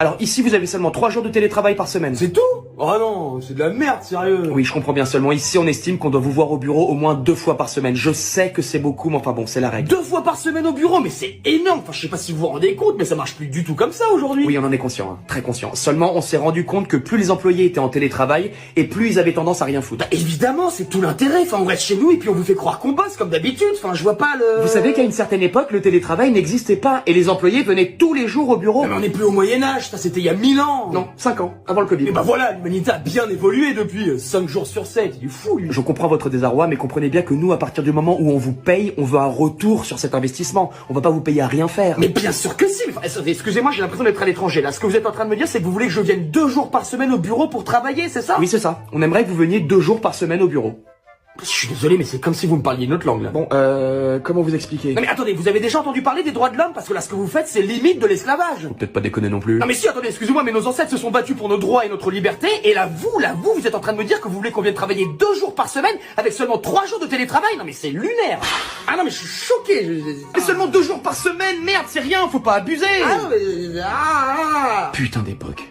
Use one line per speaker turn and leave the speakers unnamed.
Alors ici, vous avez seulement 3 jours de télétravail par semaine.
C'est tout? Oh non, c'est de la merde, sérieux.
Oui, je comprends bien. Seulement ici, on estime qu'on doit vous voir au bureau au moins 2 fois par semaine. Je sais que c'est beaucoup, mais enfin bon, c'est la règle.
2 fois par semaine au bureau, mais c'est énorme. Enfin, je sais pas si vous vous rendez compte, mais ça marche plus du tout comme ça aujourd'hui.
Oui, on en est conscient, hein, très conscient. Seulement, on s'est rendu compte que plus les employés étaient en télétravail, et plus ils avaient tendance à rien foutre.
Bah évidemment, c'est tout l'intérêt. Enfin, on reste chez nous et puis on vous fait croire qu'on bosse comme d'habitude. Enfin, je vois pas le...
Vous savez qu'à une certaine époque, le télétravail n'existait pas, et les employés venaient tous les jours au bureau.
Non, mais on n'est plus au Moyen-Âge, ça c'était il y a 1000 ans.
Non, 5 ans, avant le Covid.
Mais bah voilà, l'humanité a bien évolué depuis 5 jours sur 7. Il est fou, lui.
Je comprends votre désarroi, mais comprenez bien que nous, à partir du moment où on vous paye, on veut un retour sur cet investissement. On va pas vous payer à rien faire.
Mais bien sûr que si. Enfin, excusez-moi, j'ai l'impression d'être à l'étranger là. Ce que vous êtes en train de me dire, c'est que vous voulez que je vienne 2 jours par semaine au bureau pour travailler, c'est ça?
Oui, c'est ça. On aimerait que vous veniez 2 jours par semaine au bureau.
Je suis désolé, mais c'est comme si vous me parliez une autre langue là.
Bon, comment vous expliquer?
Non mais attendez, vous avez déjà entendu parler des droits de l'homme? Parce que là, ce que vous faites, c'est limite de l'esclavage.
Peut-être pas déconner non plus.
Non mais si, attendez, excusez-moi, mais nos ancêtres se sont battus pour nos droits et notre liberté, et là, vous êtes en train de me dire que vous voulez qu'on vienne travailler 2 jours par semaine avec seulement 3 jours de télétravail? Non mais c'est lunaire. Ah non mais je suis choqué.
Mais seulement 2 jours par semaine, merde, c'est rien, faut pas abuser.
Ah non mais...
Putain d'époque.